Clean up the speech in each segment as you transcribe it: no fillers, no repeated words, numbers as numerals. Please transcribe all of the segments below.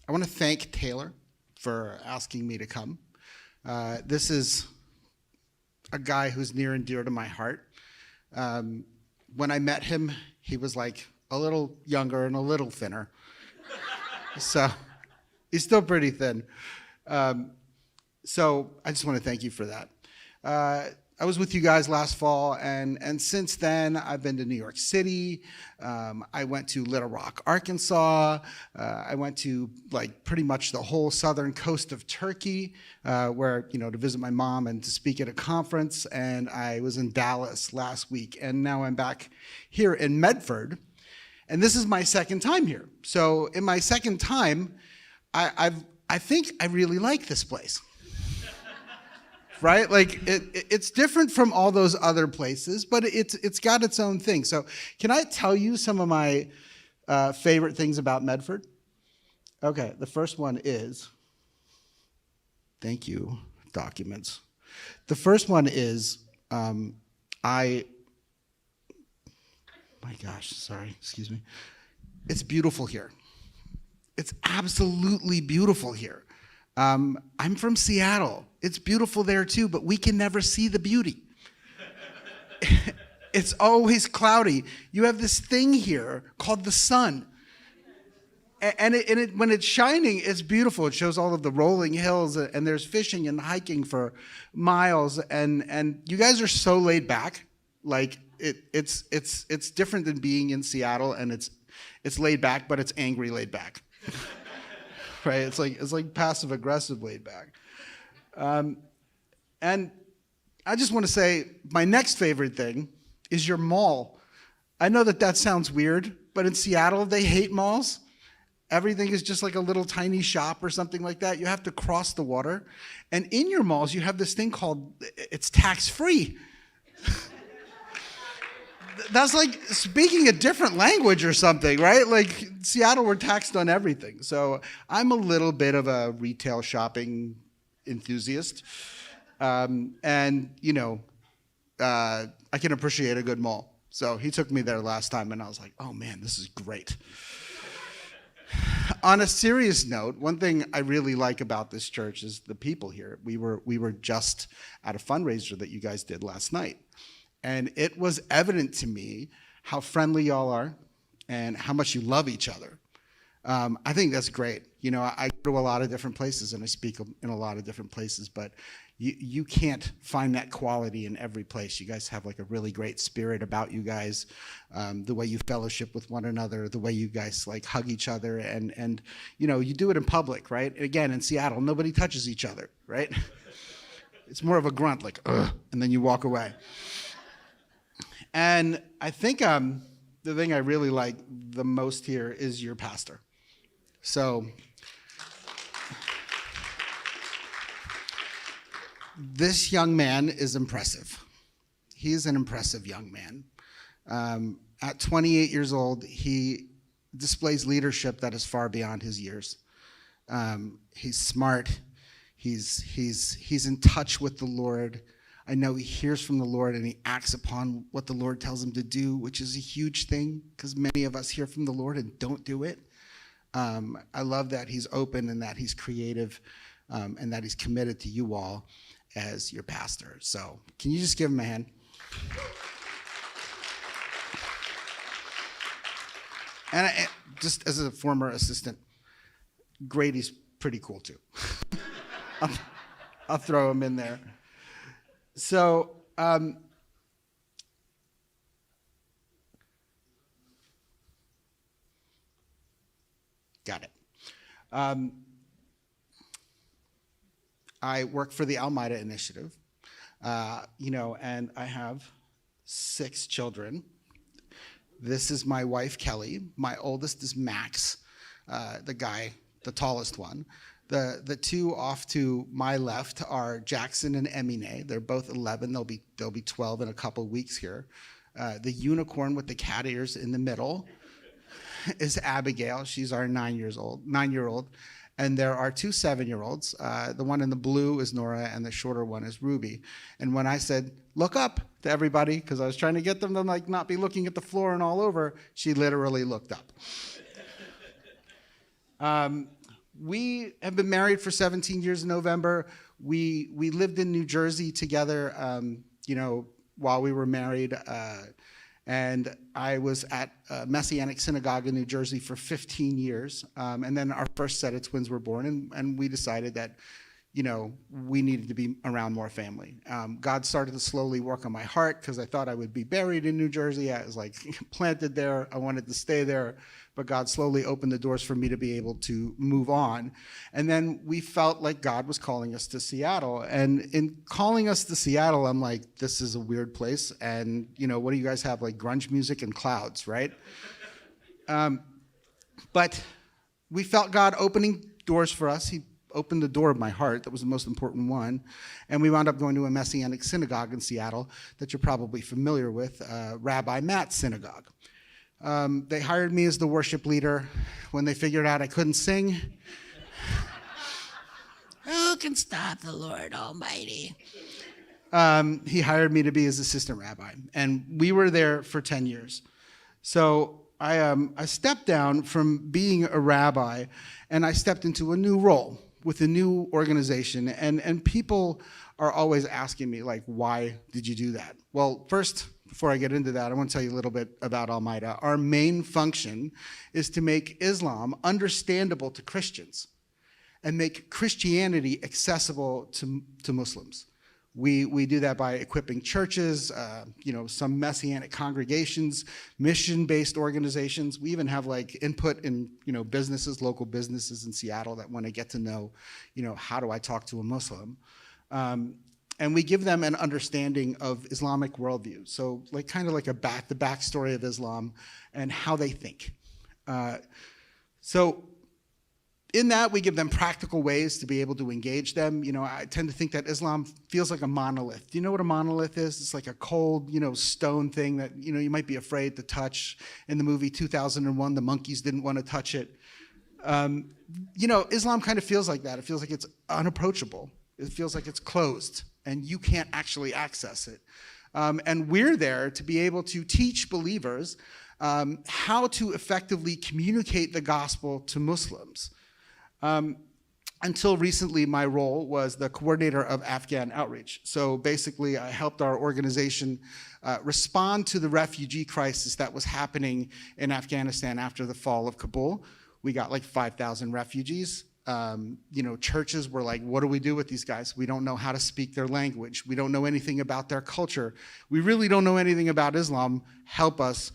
I want to thank Taylor for asking me to come. This is a guy who's near and dear to my heart. When I met him, he was like a little younger and a little thinner. So he's still pretty thin. So I just want to thank you for that. I was with you guys last fall, and since then, I've been to New York City. I went to Little Rock, Arkansas. I went to like pretty much the whole southern coast of Turkey, where, to visit my mom and to speak at a conference. And I was in Dallas last week, and now I'm back here in Medford. And this is my second time here. So in my second time, I think I really like this place. Right? Like it's different from all those other places, but it's got its own thing. So can I tell you some of my favorite things about Medford? Okay, the first one is, thank you, documents. The first one is, my gosh, sorry, excuse me. It's beautiful here. It's absolutely beautiful here. I'm from Seattle. It's beautiful there too, but we can never see the beauty. It's always cloudy. You have this thing here called the sun. And when it's shining, it's beautiful. It shows all of the rolling hills, and there's fishing and hiking for miles. And you guys are so laid back. Like it's different than being in Seattle, and it's laid back, but it's angry laid back. Right? It's like passive aggressive laid back. And I just want to say my next favorite thing is your mall. I know that sounds weird, but in Seattle, they hate malls. Everything is just like a little tiny shop or something like that. You have to cross the water. And in your malls, you have this thing called, it's tax-free. That's like speaking a different language or something, right? Like Seattle, we're taxed on everything. So I'm a little bit of a retail shopping enthusiast. I can appreciate a good mall. So he took me there last time, and I was like, oh man, this is great. On a serious note, one thing I really like about this church is the people here. We were just at a fundraiser that you guys did last night. And it was evident to me how friendly y'all are and how much you love each other. I think that's great. I go to a lot of different places and I speak in a lot of different places, but you can't find that quality in every place. You guys have like a really great spirit about you guys, the way you fellowship with one another, the way you guys like hug each other, and you do it in public, right? Again, in Seattle, nobody touches each other, right? It's more of a grunt, like, ugh, and then you walk away. And I think the thing I really like the most here is your pastor. So this young man is impressive. He's an impressive young man. At 28 years old, he displays leadership that is far beyond his years. He's smart. He's in touch with the Lord. I know he hears from the Lord and he acts upon what the Lord tells him to do, which is a huge thing because many of us hear from the Lord and don't do it. I love that he's open and that he's creative and that he's committed to you all as your pastor. So can you just give him a hand? And just as a former assistant, Grady's pretty cool too. I'll throw him in there. So, got it. I work for the Almeida Initiative, and I have 6 children. This is my wife, Kelly. My oldest is Max, the tallest one. The 2 off to my left are Jackson and Emine. They're both 11. They'll be 12 in a couple weeks here. The unicorn with the cat ears in the middle is Abigail. She's our 9-year-old. And there are 2 7-year-olds. The one in the blue is Nora, and the shorter one is Ruby. And when I said, look up to everybody, because I was trying to get them to not be looking at the floor and all over, she literally looked up. We have been married for 17 years in November. We lived in New Jersey together, while we were married. And I was at a Messianic synagogue in New Jersey for 15 years. And then our first set of twins were born, and we decided that, we needed to be around more family. God started to slowly work on my heart because I thought I would be buried in New Jersey. I was like planted there. I wanted to stay there. But God slowly opened the doors for me to be able to move on. And then we felt like God was calling us to Seattle. And in calling us to Seattle, I'm like, this is a weird place. And, what do you guys have? Like grunge music and clouds, right? But we felt God opening doors for us. He opened the door of my heart. That was the most important one. And we wound up going to a Messianic synagogue in Seattle that you're probably familiar with, Rabbi Matt's synagogue. They hired me as the worship leader when they figured out I couldn't sing. Who can stop the Lord Almighty? He hired me to be his assistant rabbi, and we were there for 10 years. So I stepped down from being a rabbi, and I stepped into a new role with a new organization, and people are always asking me, like, why did you do that? Well, first, before I get into that, I want to tell you a little bit about Almeida. Our main function is to make Islam understandable to Christians and make Christianity accessible to Muslims. We do that by equipping churches, some Messianic congregations, mission-based organizations. We even have input in, businesses, local businesses in Seattle that want to get to know, how do I talk to a Muslim? And we give them an understanding of Islamic worldview. So the backstory of Islam and how they think. So in that, we give them practical ways to be able to engage them. I tend to think that Islam feels like a monolith. Do you know what a monolith is? It's like a cold, stone thing that, you might be afraid to touch. In the movie 2001, the monkeys didn't want to touch it. Islam kind of feels like that. It feels like it's unapproachable. It feels like it's closed, and you can't actually access it. And we're there to be able to teach believers how to effectively communicate the gospel to Muslims. Until recently, my role was the coordinator of Afghan outreach. So basically, I helped our organization respond to the refugee crisis that was happening in Afghanistan after the fall of Kabul. We got 5,000 refugees. Churches were like, what do we do with these guys? We don't know how to speak their language. We don't know anything about their culture. We really don't know anything about Islam. Help us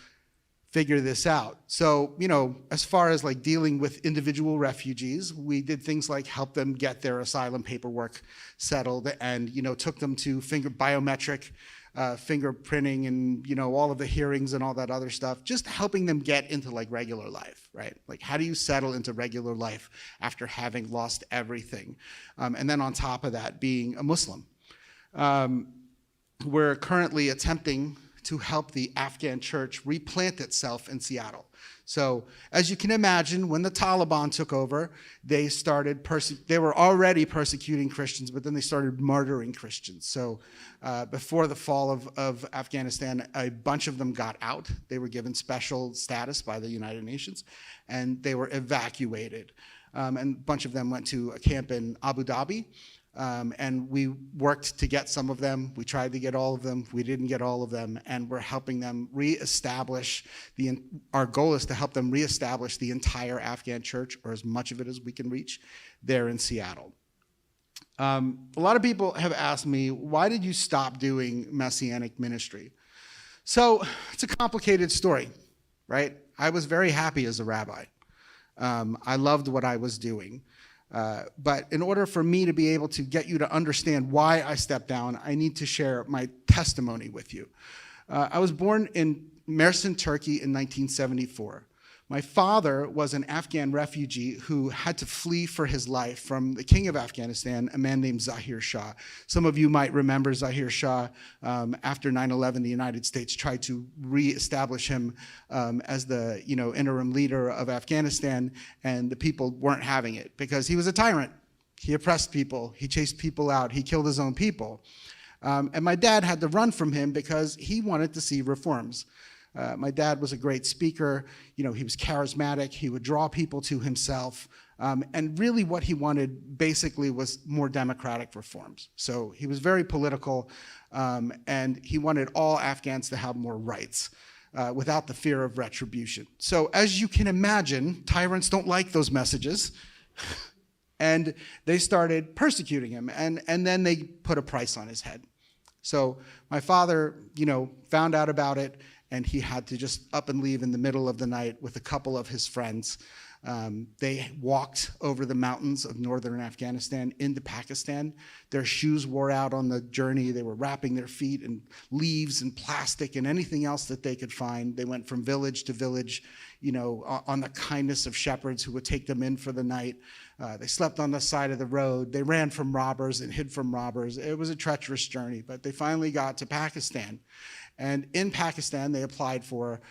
figure this out. So, as far as dealing with individual refugees, we did things like help them get their asylum paperwork settled and, took them to biometric fingerprinting and, all of the hearings and all that other stuff, just helping them get into regular life, right? How do you settle into regular life after having lost everything? And then on top of that, being a Muslim. We're currently attempting to help the Afghan church replant itself in Seattle. So as you can imagine, when the Taliban took over, they were already persecuting Christians, but then they started murdering Christians. So before the fall of Afghanistan, a bunch of them got out. They were given special status by the United Nations, and they were evacuated. And a bunch of them went to a camp in Abu Dhabi. And we worked to get some of them. We tried to get all of them. We didn't get all of them. And we're helping them reestablish our goal is to help them reestablish the entire Afghan church, or as much of it as we can reach, there in Seattle. A lot of people have asked me, why did you stop doing Messianic ministry? So it's a complicated story, right? I was very happy as a rabbi. I loved what I was doing. But in order for me to be able to get you to understand why I stepped down, I need to share my testimony with you. I was born in Mersin, Turkey in 1974. My father was an Afghan refugee who had to flee for his life from the king of Afghanistan, a man named Zahir Shah. Some of you might remember Zahir Shah. After 9/11, the United States tried to reestablish him as the interim leader of Afghanistan, and the people weren't having it because he was a tyrant. He oppressed people. He chased people out. He killed his own people. And my dad had to run from him because he wanted to see reforms. My dad was a great speaker. He was charismatic. He would draw people to himself. And really what he wanted basically was more democratic reforms. So he was very political, and he wanted all Afghans to have more rights without the fear of retribution. So as you can imagine, tyrants don't like those messages. And they started persecuting him, and then they put a price on his head. So my father, found out about it, and he had to just up and leave in the middle of the night with a couple of his friends. They walked over the mountains of northern Afghanistan into Pakistan. Their shoes wore out on the journey. They were wrapping their feet in leaves and plastic and anything else that they could find. They went from village to village, on the kindness of shepherds who would take them in for the night. They slept on the side of the road. They ran from robbers and hid from robbers. It was a treacherous journey, but they finally got to Pakistan. And in Pakistan, they applied for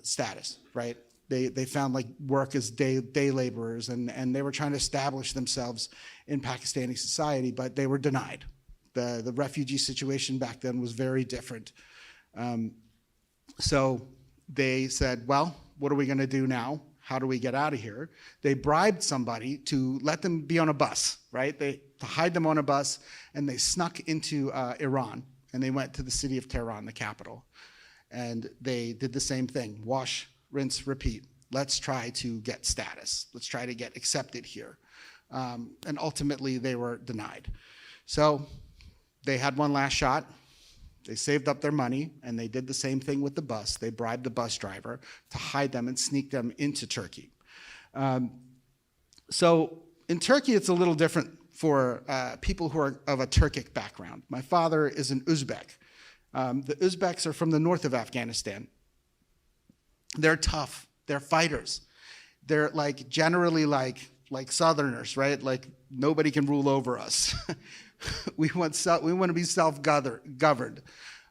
status, right? They found work as day laborers, and they were trying to establish themselves in Pakistani society, but they were denied. The refugee situation back then was very different. So they said, well, what are we going to do now? How do we get out of here? They bribed somebody to let them be on a bus, right? To hide them on a bus, and they snuck into Iran, and they went to the city of Tehran, the capital. And they did the same thing: wash, rinse, repeat. Let's try to get status. Let's try to get accepted here. And ultimately, they were denied. So they had one last shot. They saved up their money, and they did the same thing with the bus. They bribed the bus driver to hide them and sneak them into Turkey. So in Turkey, it's a little different for people who are of a Turkic background. My father is an Uzbek. The Uzbeks are from the north of Afghanistan. They're tough. They're fighters. They're generally like Southerners, right? Like nobody can rule over us. We want to be self-governed.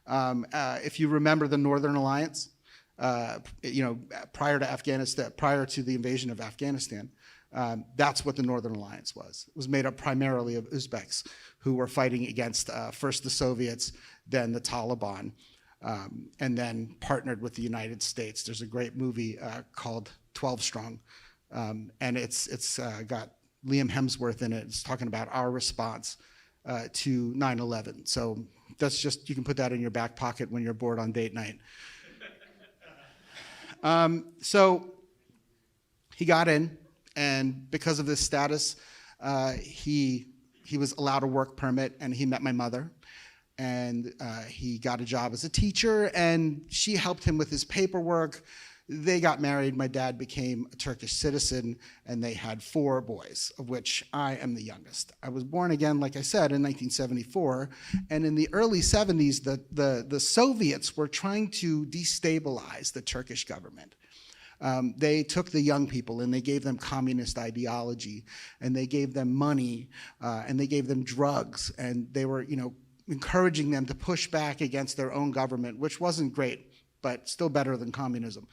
If you remember the Northern Alliance, prior to the invasion of Afghanistan, that's what the Northern Alliance was. It was made up primarily of Uzbeks who were fighting against first the Soviets, then the Taliban, and then partnered with the United States. There's a great movie called 12 Strong, and it's got Liam Hemsworth in it. It's talking about our response to 9/11. So you can put that in your back pocket when you're bored on date night. So he got in, and because of this status, he was allowed a work permit, and he met my mother. And he got a job as a teacher, and she helped him with his paperwork. They got married. My dad became a Turkish citizen, and they had 4 boys, of which I am the youngest. I was born again, like I said, in 1974, and in the early 70s, the Soviets were trying to destabilize the Turkish government. They took the young people and they gave them communist ideology, and they gave them money, and they gave them drugs, and they were, encouraging them to push back against their own government, which wasn't great, but still better than communism.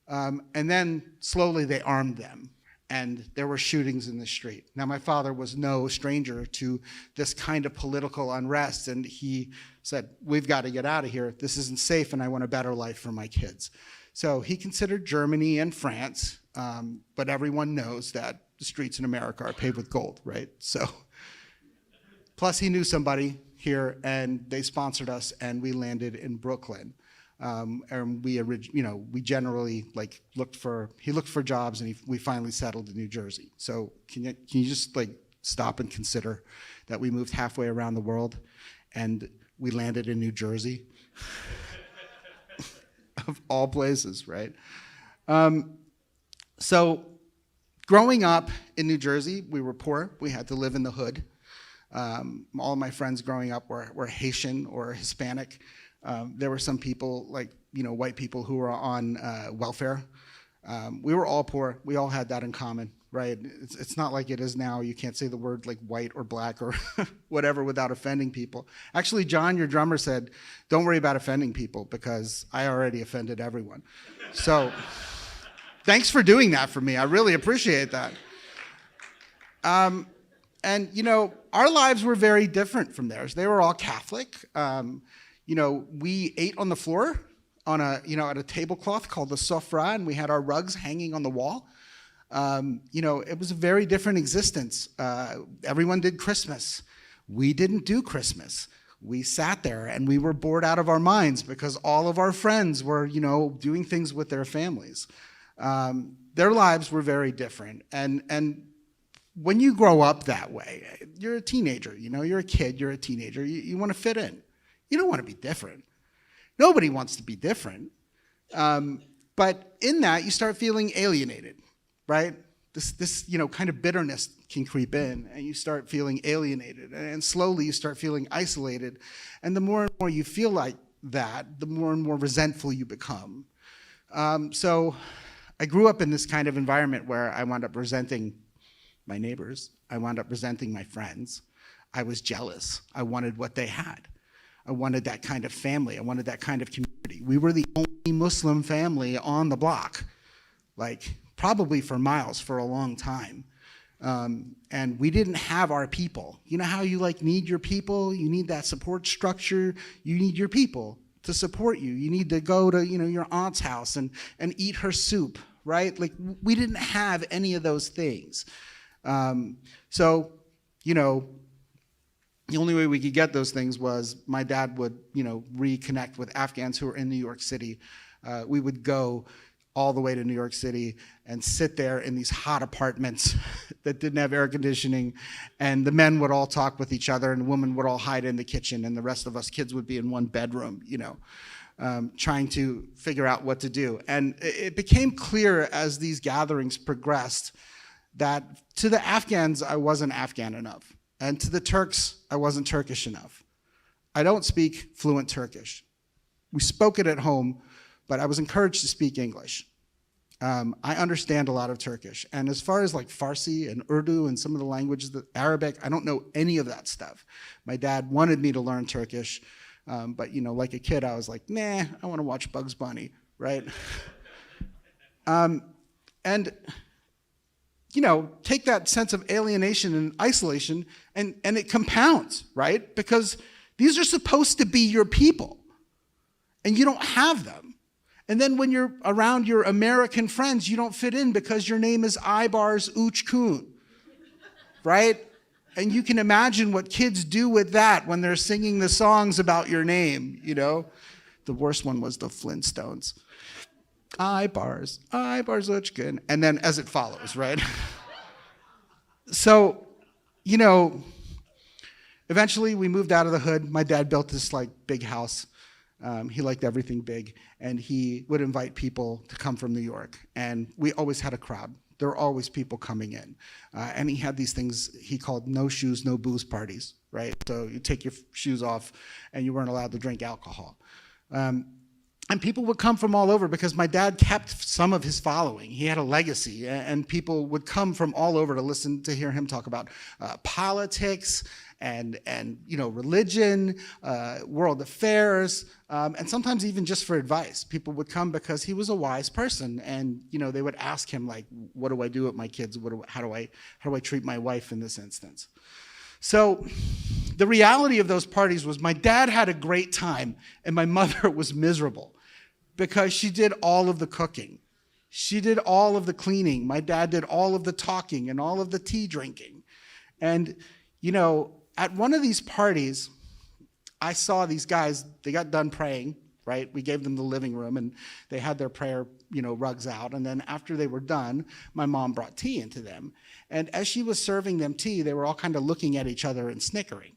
And then slowly they armed them, and there were shootings in the street. Now, my father was no stranger to this kind of political unrest, and he said, we've got to get out of here. This isn't safe, and I want a better life for my kids. So he considered Germany and France, but everyone knows that the streets in America are paved with gold, right? So, plus he knew somebody here, and they sponsored us, and we landed in Brooklyn. And we generally he looked for jobs, and we finally settled in New Jersey. So can you just stop and consider that we moved halfway around the world, and we landed in New Jersey, of all places, right? So growing up in New Jersey, we were poor. We had to live in the hood. All of my friends growing up were Haitian or Hispanic. There were some people, white people who were on welfare. We were all poor. We all had that in common, right? It's not like it is now. You can't say the word white or black or whatever without offending people. Actually, John, your drummer, said, don't worry about offending people because I already offended everyone. So thanks for doing that for me. I really appreciate that. And, our lives were very different from theirs. They were all Catholic. We ate on the floor. on at a tablecloth called the sofra, and we had our rugs hanging on the wall. It was a very different existence. Everyone did Christmas. We didn't do Christmas. We sat there and we were bored out of our minds because all of our friends were, doing things with their families. Their lives were very different. And when you grow up that way, you're a teenager, you're a kid, you're a teenager, you want to fit in. You don't want to be different. Nobody wants to be different. But in that, you start feeling alienated, right? This kind of bitterness can creep in, and you start feeling alienated, and slowly you start feeling isolated. And the more and more you feel like that, the more and more resentful you become. So I grew up in this kind of environment where I wound up resenting my neighbors. I wound up resenting my friends. I was jealous. I wanted what they had. I wanted that kind of family. I wanted that kind of community. We were the only Muslim family on the block, probably for miles for a long time. And we didn't have our people. You know how you need your people? You need that support structure. You need your people to support you. You need to go to, your aunt's house and eat her soup, right? We didn't have any of those things. The only way we could get those things was my dad would, reconnect with Afghans who were in New York City. We would go all the way to New York City and sit there in these hot apartments that didn't have air conditioning, and the men would all talk with each other and the women would all hide in the kitchen, and the rest of us kids would be in one bedroom, trying to figure out what to do. And it became clear as these gatherings progressed that to the Afghans, I wasn't Afghan enough. And to the Turks, I wasn't Turkish enough. I don't speak fluent Turkish. We spoke it at home, but I was encouraged to speak English. I understand a lot of Turkish. And as far as Farsi and Urdu and some of the languages, Arabic, I don't know any of that stuff. My dad wanted me to learn Turkish, but like a kid, I was like, nah, I want to watch Bugs Bunny, right? Take that sense of alienation and isolation, and it compounds, right? Because these are supposed to be your people, and you don't have them. And then when you're around your American friends, you don't fit in because your name is Aybars Uckun, right? And you can imagine what kids do with that when they're singing the songs about your name, The worst one was the Flintstones. Aybars Uckun, and then as it follows, right? So, eventually we moved out of the hood. My dad built this big house. He liked everything big, and he would invite people to come from New York, and we always had a crowd. There were always people coming in, and he had these things he called no shoes, no booze parties, right? So you take your shoes off, and you weren't allowed to drink alcohol. And people would come from all over because my dad kept some of his following. He had a legacy, and people would come from all over to listen to hear him talk about politics and religion, world affairs, and sometimes even just for advice. People would come because he was a wise person, and they would ask him what do I do with my kids? How do I treat my wife in this instance? So the reality of those parties was my dad had a great time and my mother was miserable because she did all of the cooking. She did all of the cleaning. My dad did all of the talking and all of the tea drinking. And, at one of these parties, I saw these guys, they got done praying, right? We gave them the living room and they had their prayer, rugs out. And then after they were done, my mom brought tea into them. And as she was serving them tea, they were all kind of looking at each other and snickering.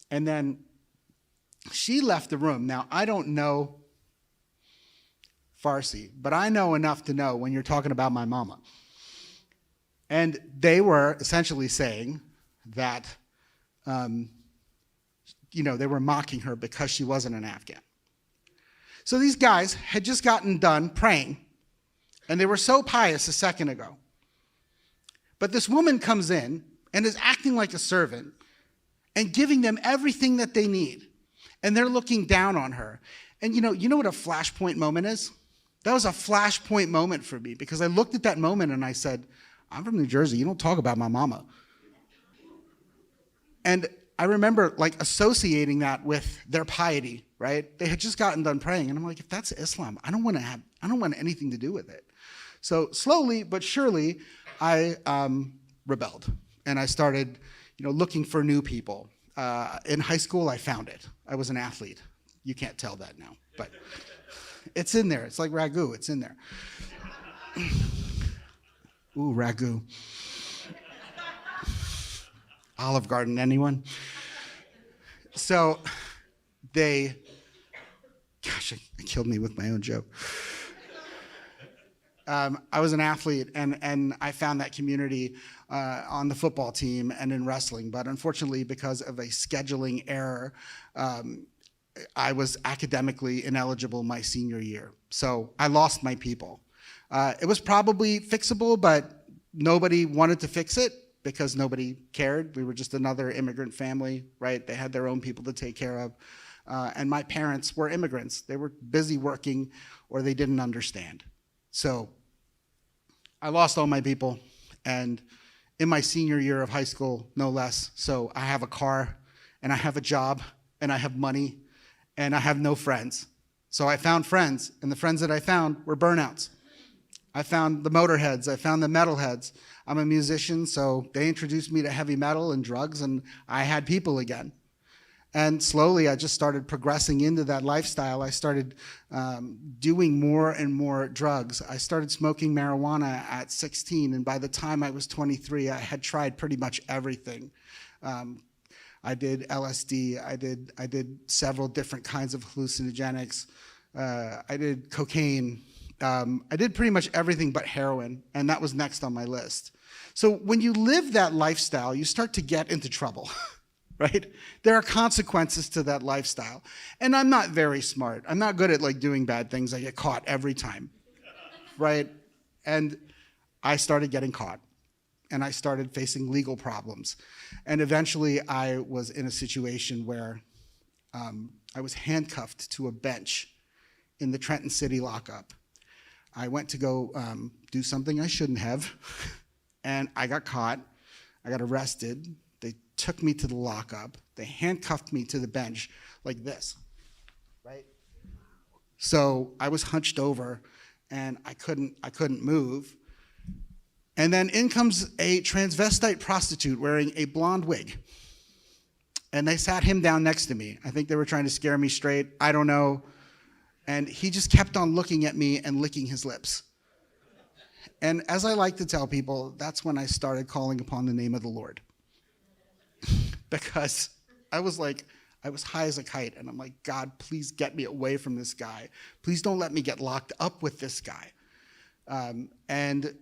And then she left the room. Now, I don't know Farsi, but I know enough to know when you're talking about my mama. And they were essentially saying that, they were mocking her because she wasn't an Afghan. So these guys had just gotten done praying, and they were so pious a second ago. But this woman comes in and is acting like a servant and giving them everything that they need. And they're looking down on her. And you know what a flashpoint moment is? That was a flashpoint moment for me because I looked at that moment and I said, I'm from New Jersey. You don't talk about my mama. And I remember associating that with their piety right? They had just gotten done praying. And I'm like, if that's Islam, I don't want anything to do with it. So slowly but surely, I rebelled. And I started, looking for new people. In high school, I found it. I was an athlete. You can't tell that now, but it's in there. It's like ragu. It's in there. Ooh, ragu. Olive Garden, anyone? So it killed me with my own joke. I was an athlete, and I found that community on the football team and in wrestling. But unfortunately, because of a scheduling error, I was academically ineligible my senior year. So I lost my people. It was probably fixable, but nobody wanted to fix it because nobody cared. We were just another immigrant family, right? They had their own people to take care of. And my parents were immigrants. They were busy working, or they didn't understand. So I lost all my people, and in my senior year of high school, no less. So I have a car, and I have a job, and I have money, and I have no friends. So I found friends, and the friends that I found were burnouts. I found the motorheads. I found the metalheads. I'm a musician, so they introduced me to heavy metal and drugs, and I had people again. And slowly, I just started progressing into that lifestyle. I started doing more and more drugs. I started smoking marijuana at 16, and by the time I was 23, I had tried pretty much everything. I did LSD. I did several different kinds of hallucinogenics. I did cocaine. I did pretty much everything but heroin, and that was next on my list. So when you live that lifestyle, you start to get into trouble. Right? There are consequences to that lifestyle. And I'm not very smart. I'm not good at doing bad things. I get caught every time. Right? And I started getting caught. And I started facing legal problems. And eventually I was in a situation where I was handcuffed to a bench in the Trenton City lockup. I went to go do something I shouldn't have. And I got caught. I got arrested. They took me to the lockup. They handcuffed me to the bench like this, right? So I was hunched over, and I couldn't move. And then in comes a transvestite prostitute wearing a blonde wig. And they sat him down next to me. I think they were trying to scare me straight. I don't know. And he just kept on looking at me and licking his lips. And as I like to tell people, that's when I started calling upon the name of the Lord. Because I was high as a kite, and I'm like, God, please get me away from this guy. Please don't let me get locked up with this guy. And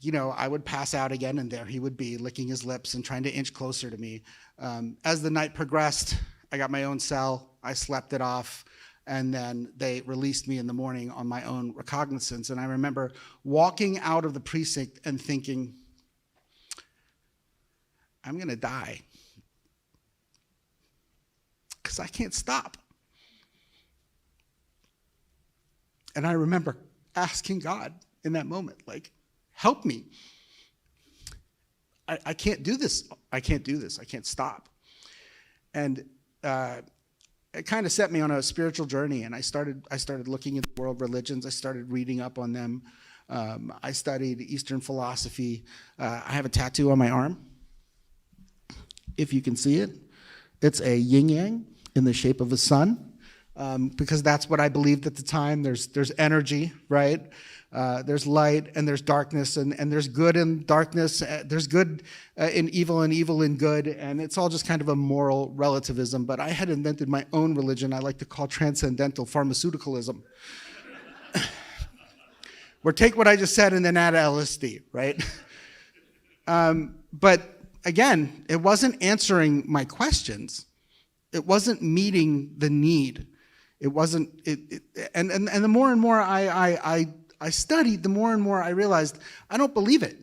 I would pass out again, and there he would be, licking his lips and trying to inch closer to me. As the night progressed, I got my own cell. I slept it off, and then they released me in the morning on my own recognizance. And I remember walking out of the precinct and thinking, I'm going to die. Because I can't stop. And I remember asking God in that moment, help me. I can't do this. I can't do this. I can't stop. And it kind of set me on a spiritual journey, and I started looking into world religions. I started reading up on them. I studied Eastern philosophy. I have a tattoo on my arm, if you can see it. It's a yin-yang in the shape of a sun, because that's what I believed at the time. There's energy, right? There's light, and there's darkness, and there's good in darkness. There's good in evil, and evil in good, and it's all just kind of a moral relativism. But I had invented my own religion I like to call transcendental pharmaceuticalism. Where take what I just said and then add LSD, right? But again, it wasn't answering my questions. It wasn't meeting the need. It wasn't. And the more and more I studied, the more and more I realized I don't believe it.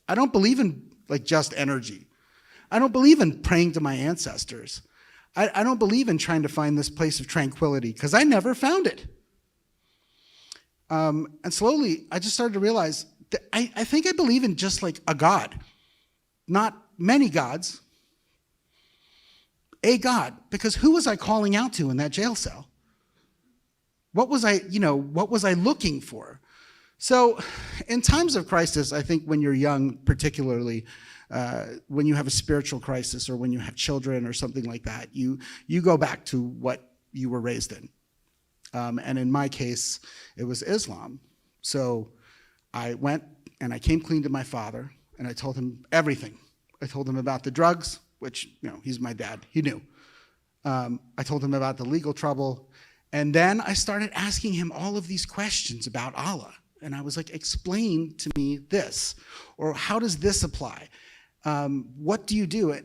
I don't believe in just energy. I don't believe in praying to my ancestors. I don't believe in trying to find this place of tranquility, because I never found it. And slowly, I just started to realize that I think I believe in just a God. Not many gods, A God, because who was I calling out to in that jail cell? What was I looking for? So in times of crisis, I think when you're young, particularly when you have a spiritual crisis or when you have children or something like that, you go back to what you were raised in. And in my case, it was Islam. So I went and I came clean to my father and I told him everything. I told him about the drugs, which, he's my dad. He knew. I told him about the legal trouble. And then I started asking him all of these questions about Allah. And I was like, explain to me this, or how does this apply? What do you do?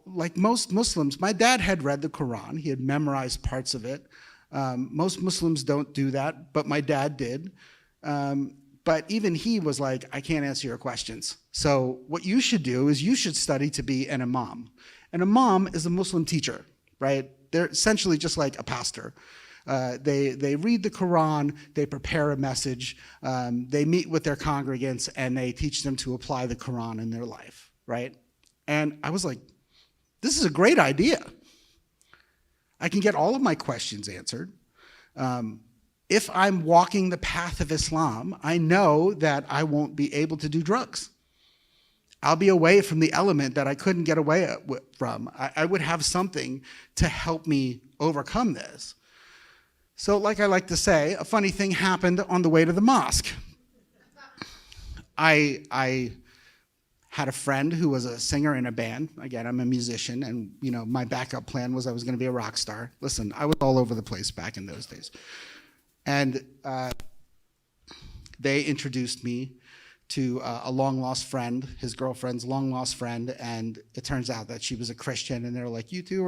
Like most Muslims, my dad had read the Quran. He had memorized parts of it. Most Muslims don't do that, but my dad did. But even he was like, I can't answer your questions. So what you should do is you should study to be an imam. An imam is a Muslim teacher, right? They're essentially just like a pastor. They read the Quran, they prepare a message, they meet with their congregants, and they teach them to apply the Quran in their life, right? And I was like, this is a great idea. I can get all of my questions answered. If I'm walking the path of Islam, I know that I won't be able to do drugs. I'll be away from the element that I couldn't get away from. I would have something to help me overcome this. So like I like to say, a funny thing happened on the way to the mosque. I had a friend who was a singer in a band. Again, I'm a musician, and my backup plan was I was going to be a rock star. Listen, I was all over the place back in those days. And they introduced me to a long-lost friend, his girlfriend's long-lost friend, and it turns out that she was a Christian, and they were like, you two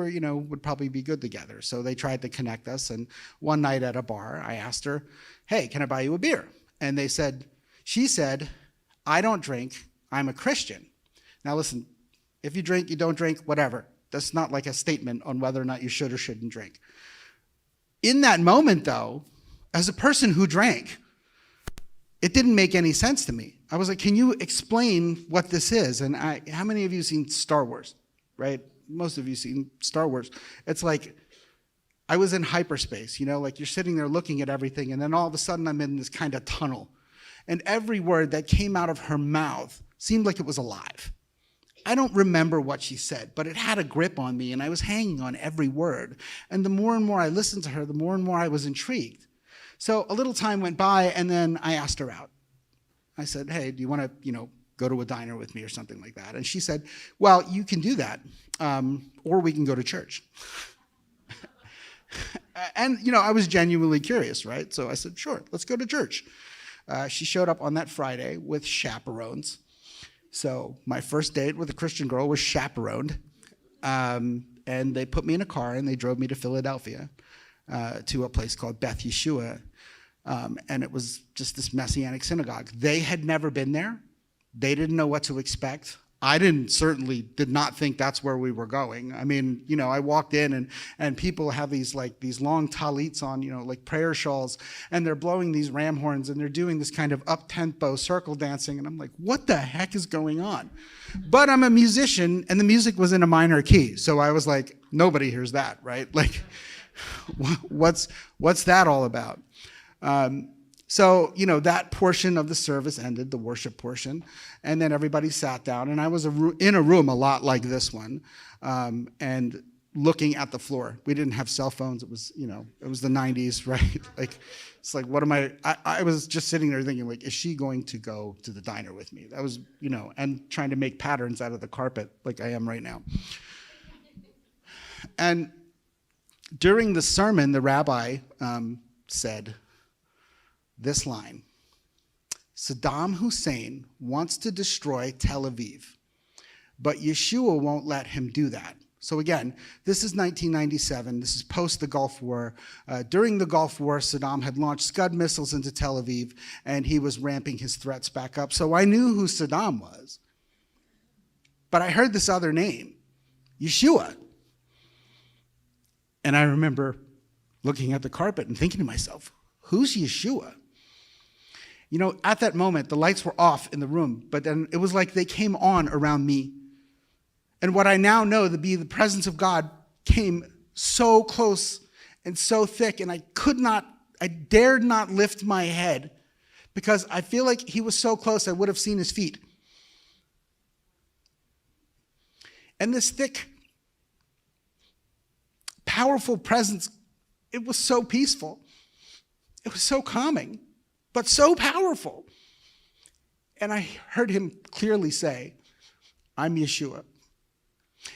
would probably be good together. So they tried to connect us, and one night at a bar, I asked her, hey, can I buy you a beer? And she said, I don't drink, I'm a Christian. Now listen, if you drink, you don't drink, whatever. That's not like a statement on whether or not you should or shouldn't drink. In that moment, though, as a person who drank, it didn't make any sense to me. I was like, can you explain what this is? And how many of you have seen Star Wars, right? Most of you have seen Star Wars. It's like, I was in hyperspace, like you're sitting there looking at everything, and then all of a sudden I'm in this kind of tunnel. And every word that came out of her mouth seemed like it was alive. I don't remember what she said, but it had a grip on me, and I was hanging on every word. And the more and more I listened to her, the more and more I was intrigued. So a little time went by, and then I asked her out. I said, hey, do you want to, go to a diner with me or something like that? And she said, well, you can do that, or we can go to church. And, I was genuinely curious, right? So I said, sure, let's go to church. She showed up on that Friday with chaperones. So my first date with a Christian girl was chaperoned. And they put me in a car, and they drove me to Philadelphia to a place called Beth Yeshua. And it was just this Messianic synagogue. They had never been there. They didn't know what to expect. I certainly did not think that's where we were going. I mean, I walked in and people have these long talits on, like prayer shawls, and they're blowing these ram horns, and they're doing this kind of up-tempo circle dancing. And I'm like, what the heck is going on? But I'm a musician, and the music was in a minor key. So I was like, nobody hears that, right? Like, what's that all about? So, that portion of the service ended, the worship portion, and then everybody sat down, and I was in a room a lot like this one, and looking at the floor. We didn't have cell phones. It was, it was the 90s, right? Like, it's like, what am I was just sitting there thinking, like, is she going to go to the diner with me? That was, and trying to make patterns out of the carpet like I am right now. And during the sermon, the rabbi said this line: Saddam Hussein wants to destroy Tel Aviv, but Yeshua won't let him do that. So again, this is 1997. This is post the Gulf War. During the Gulf War, Saddam had launched Scud missiles into Tel Aviv, and he was ramping his threats back up. So I knew who Saddam was. But I heard this other name, Yeshua. And I remember looking at the carpet and thinking to myself, who's Yeshua? At that moment, the lights were off in the room, but then it was like they came on around me. And what I now know to be the presence of God came so close and so thick, and I dared not lift my head because I feel like he was so close I would have seen his feet. And this thick, powerful presence, it was so peaceful. It was so calming, but so powerful. And I heard him clearly say, "I'm Yeshua."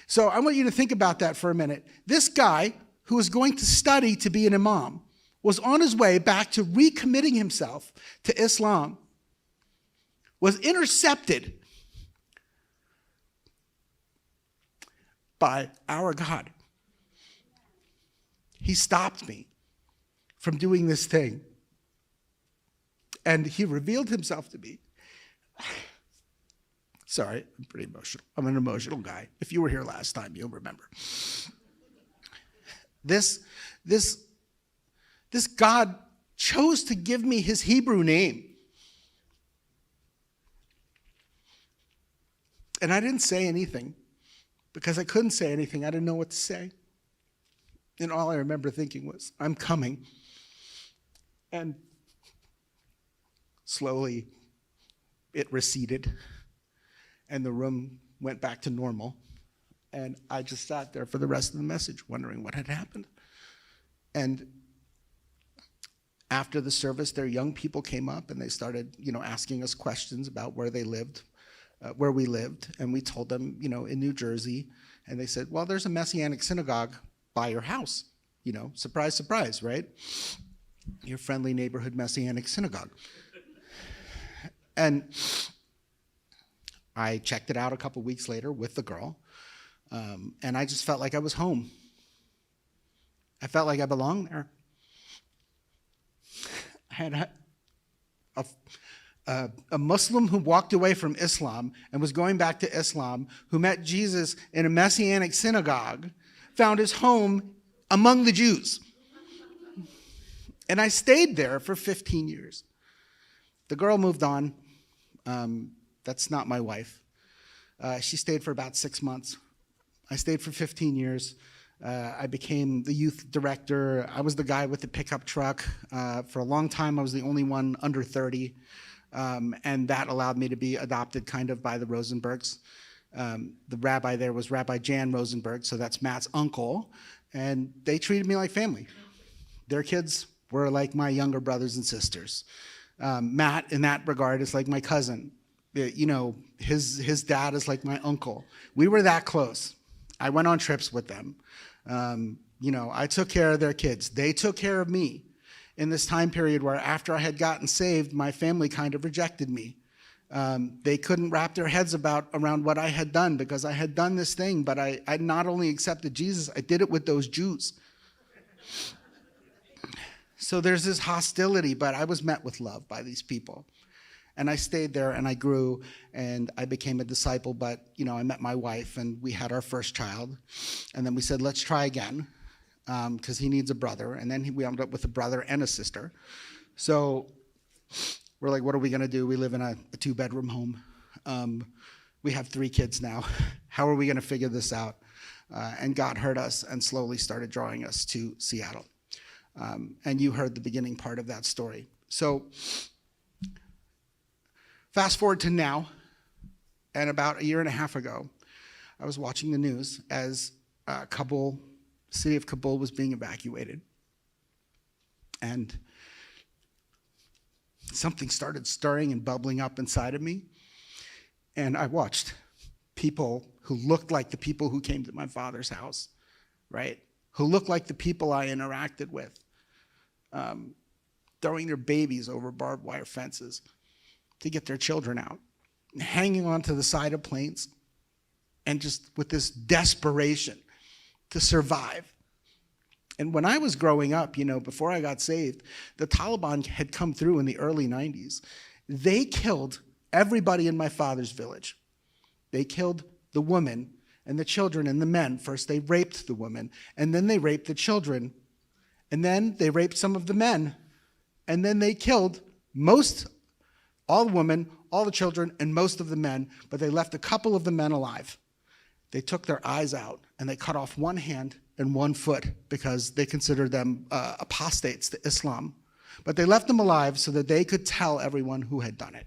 So I want you to think about that for a minute. This guy who was going to study to be an imam was on his way back to recommitting himself to Islam, was intercepted by our God. He stopped me from doing this thing. And he revealed himself to me. Sorry, I'm pretty emotional. I'm an emotional guy. If you were here last time, you'll remember. This God chose to give me his Hebrew name. And I didn't say anything because I couldn't say anything. I didn't know what to say. And all I remember thinking was, "I'm coming." And slowly it receded and the room went back to normal. And I just sat there for the rest of the message wondering what had happened. And after the service, their young people came up and they started, asking us questions about where they lived, where we lived. And we told them, in New Jersey. And they said, "Well, there's a Messianic synagogue by your house." Surprise, surprise, right? Your friendly neighborhood Messianic synagogue. And I checked it out a couple weeks later with the girl. And I just felt like I was home. I felt like I belonged there. I had a Muslim who walked away from Islam and was going back to Islam, who met Jesus in a Messianic synagogue, found his home among the Jews. And I stayed there for 15 years. The girl moved on. That's not my wife. She stayed for about 6 months. I stayed for 15 years. I became the youth director. I was the guy with the pickup truck. For a long time, I was the only one under 30. And that allowed me to be adopted kind of by the Rosenbergs. The rabbi there was Rabbi Jan Rosenberg, so that's Matt's uncle. And they treated me like family. Their kids were like my younger brothers and sisters. Matt, in that regard, is like my cousin. His dad is like my uncle. We were that close. I went on trips with them. I took care of their kids. They took care of me in this time period where after I had gotten saved, my family kind of rejected me. They couldn't wrap their heads around what I had done because I had done this thing, but I not only accepted Jesus, I did it with those Jews. So there's this hostility, but I was met with love by these people. And I stayed there and I grew and I became a disciple, but I met my wife and we had our first child. And then we said, let's try again because he needs a brother. And then we ended up with a brother and a sister. So we're like, what are we going to do? We live in a 2-bedroom home. We have 3 kids now. How are we going to figure this out? And God heard us and slowly started drawing us to Seattle. And you heard the beginning part of that story. So fast forward to now, and about a year and a half ago, I was watching the news as Kabul, the city of Kabul was being evacuated. And something started stirring and bubbling up inside of me. And I watched people who looked like the people who came to my father's house, right? Who looked like the people I interacted with, throwing their babies over barbed wire fences to get their children out, hanging onto the side of planes, and just with this desperation to survive. And when I was growing up, before I got saved, the Taliban had come through in the early 90s. They killed everybody in my father's village. They killed the women and the children and the men. First, they raped the women, and then they raped the children, and then they raped some of the men, and then they killed all the women, all the children, and most of the men, but they left a couple of the men alive. They took their eyes out, and they cut off one hand and 1 foot because they considered them apostates to Islam. But they left them alive so that they could tell everyone who had done it.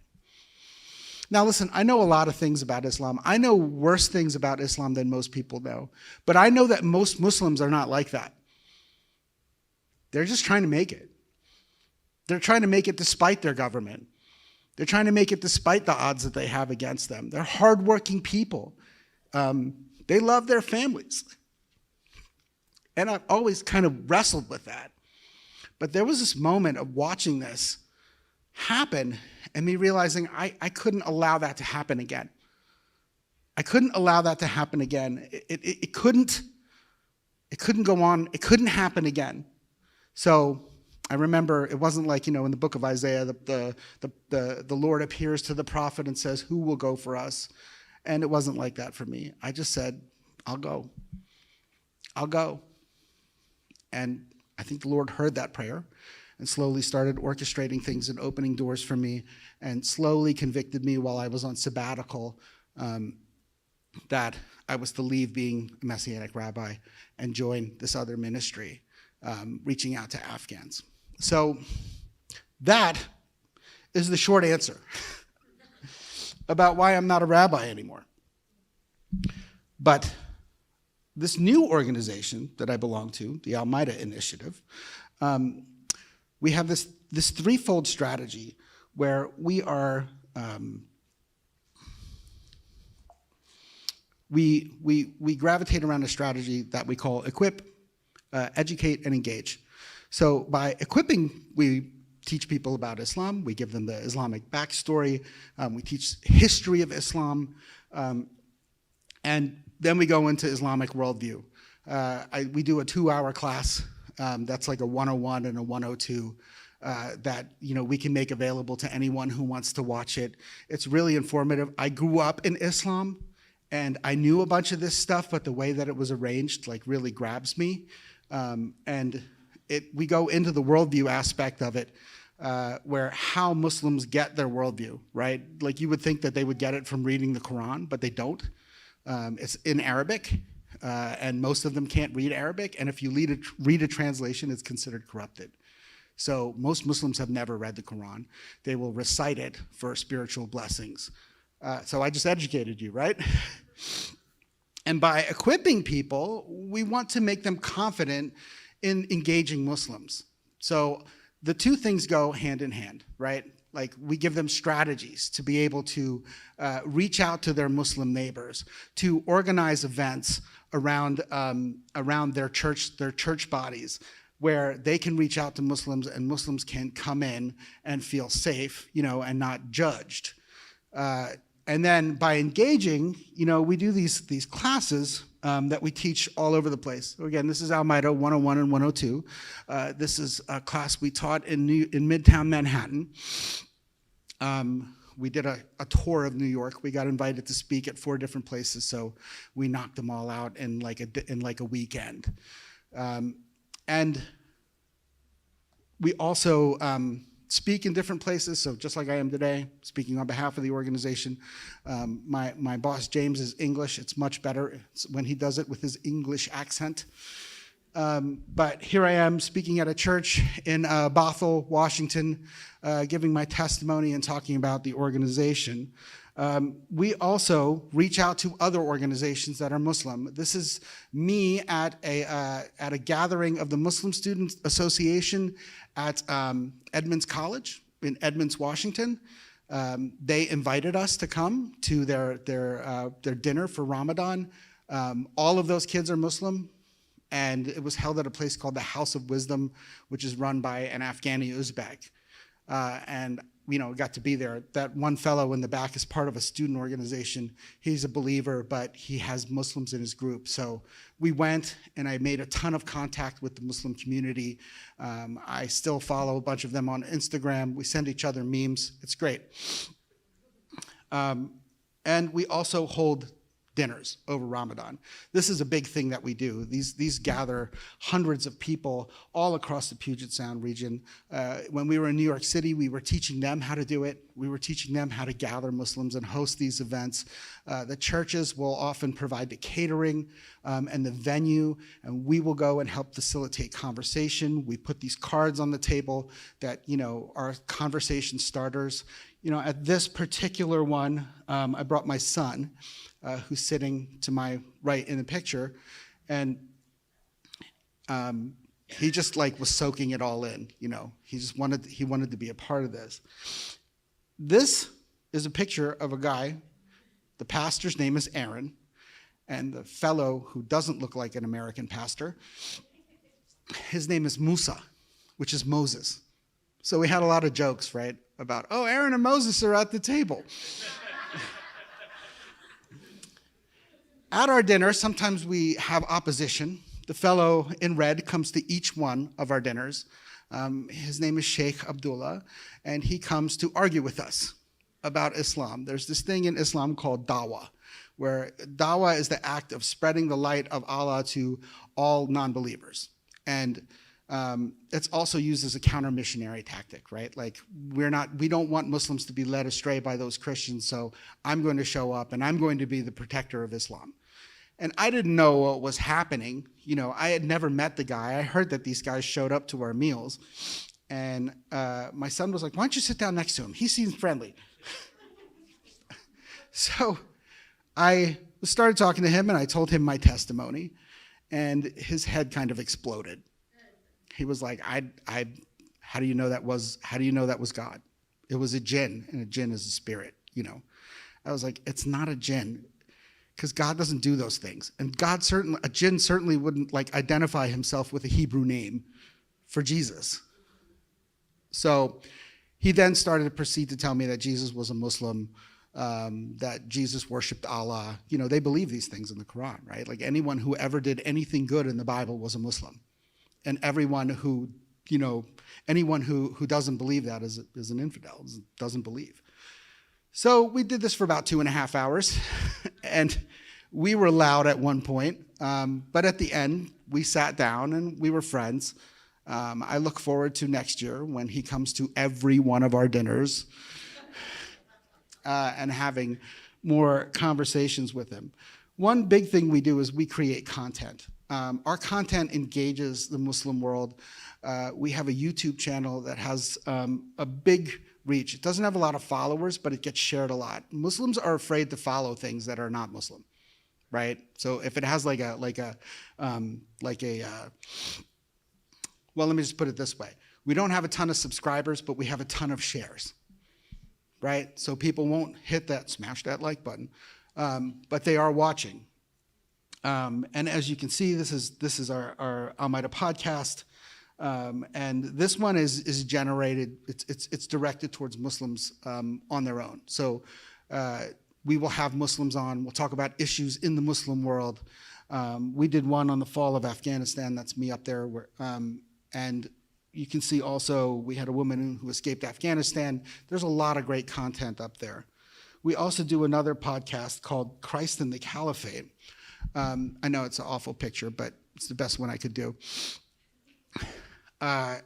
Now listen, I know a lot of things about Islam. I know worse things about Islam than most people know. But I know that most Muslims are not like that. They're just trying to make it. They're trying to make it despite their government. They're trying to make it despite the odds that they have against them. They're hardworking people. They love their families. And I've always kind of wrestled with that. But there was this moment of watching this happen and me realizing I couldn't allow that to happen again. I couldn't allow that to happen again. It couldn't go on. It couldn't happen again. So I remember it wasn't like, in the book of Isaiah, the Lord appears to the prophet and says, who will go for us? And it wasn't like that for me. I just said, I'll go. I'll go. And I think the Lord heard that prayer and slowly started orchestrating things and opening doors for me and slowly convicted me while I was on sabbatical that I was to leave being a Messianic rabbi and join this other ministry, reaching out to Afghans. So that is the short answer about why I'm not a rabbi anymore. But this new organization that I belong to, the Al-Maida Initiative, we have this threefold strategy where we are we gravitate around a strategy that we call equip, educate, and engage. So by equipping, we teach people about Islam. We give them the Islamic backstory. We teach history of Islam. And then we go into Islamic worldview. We do a 2-hour class that's like a 101 and a 102 that we can make available to anyone who wants to watch it. It's really informative. I grew up in Islam, and I knew a bunch of this stuff, but the way that it was arranged really grabs me. And we go into the worldview aspect of it, where how Muslims get their worldview, right? Like you would think that they would get it from reading the Quran, but they don't. It's in Arabic, and most of them can't read Arabic, and if you read a translation, it's considered corrupted. So most Muslims have never read the Quran. They will recite it for spiritual blessings. So I just educated you, right? And by equipping people, we want to make them confident in engaging Muslims. So the two things go hand in hand, right? Like we give them strategies to be able to reach out to their Muslim neighbors, to organize events around their church bodies, where they can reach out to Muslims and Muslims can come in and feel safe, and not judged. And then by engaging, we do these classes that we teach all over the place. So again, this is Al-Maida 101 and 102. This is a class we taught in Midtown Manhattan. We did a tour of New York. We got invited to speak at 4 different places, so we knocked them all out in like a weekend. And we also speak in different places, so just like I am today, speaking on behalf of the organization. My boss, James, is English. It's much better when he does it with his English accent. But here I am speaking at a church in Bothell, Washington, giving my testimony and talking about the organization. We also reach out to other organizations that are Muslim. This is me at a gathering of the Muslim Student Association at Edmonds College in Edmonds, Washington. They invited us to come to their dinner for Ramadan. All of those kids are Muslim, and it was held at a place called the House of Wisdom, which is run by an Afghani Uzbek. And got to be there. That one fellow in the back is part of a student organization. He's a believer, but he has Muslims in his group. So we went, and I made a ton of contact with the Muslim community. I still follow a bunch of them on Instagram. We send each other memes. It's great. And we also hold dinners over Ramadan. This is a big thing that we do. These gather hundreds of people all across the Puget Sound region. When we were in New York City, we were teaching them how to do it. We were teaching them how to gather Muslims and host these events. The churches will often provide the catering and the venue, and we will go and help facilitate conversation. We put these cards on the table that, are conversation starters. At this particular one, I brought my son, who's sitting to my right in the picture, and he just was soaking it all in. He wanted to be a part of this. This is a picture of a guy. The pastor's name is Aaron, and the fellow who doesn't look like an American pastor, his name is Musa, which is Moses. So we had a lot of jokes, right, about, Aaron and Moses are at the table. At our dinner, sometimes we have opposition. The fellow in red comes to each one of our dinners. His name is Sheikh Abdullah, and he comes to argue with us about Islam. There's this thing in Islam called dawah, where dawah is the act of spreading the light of Allah to all non-believers. And it's also used as a counter-missionary tactic, right? We don't want Muslims to be led astray by those Christians, so I'm going to show up and I'm going to be the protector of Islam. And I didn't know what was happening. I had never met the guy. I heard that these guys showed up to our meals. And my son was like, why don't you sit down next to him? He seems friendly. So I started talking to him, and I told him my testimony. And his head kind of exploded. He was like, how do you know that was God? It was a jinn, and a jinn is a spirit, I was like, it's not a jinn, because God doesn't do those things. And a jinn certainly wouldn't identify himself with a Hebrew name for Jesus. So he then started to proceed to tell me that Jesus was a Muslim, that Jesus worshiped Allah. They believe these things in the Quran, right? Anyone who ever did anything good in the Bible was a Muslim. And anyone who doesn't believe that is an infidel, doesn't believe. So we did this for about 2.5 hours, and we were loud at one point, but at the end, we sat down and we were friends. I look forward to next year when he comes to every one of our dinners and having more conversations with him. One big thing we do is we create content. Our content engages the Muslim world. We have a YouTube channel that has a big reach. It doesn't have a lot of followers, but it gets shared a lot. Muslims are afraid to follow things that are not Muslim, right? So if it has well, let me just put it this way. We don't have a ton of subscribers, but we have a ton of shares, right? So people won't smash that like button, but they are watching. And as you can see, this is our Al-Maida podcast, and this one is generated. It's directed towards Muslims on their own. So we will have Muslims on. We'll talk about issues in the Muslim world. We did one on the fall of Afghanistan. That's me up there. And you can see also we had a woman who escaped Afghanistan. There's a lot of great content up there. We also do another podcast called Christ and the Caliphate. I know it's an awful picture, but it's the best one I could do,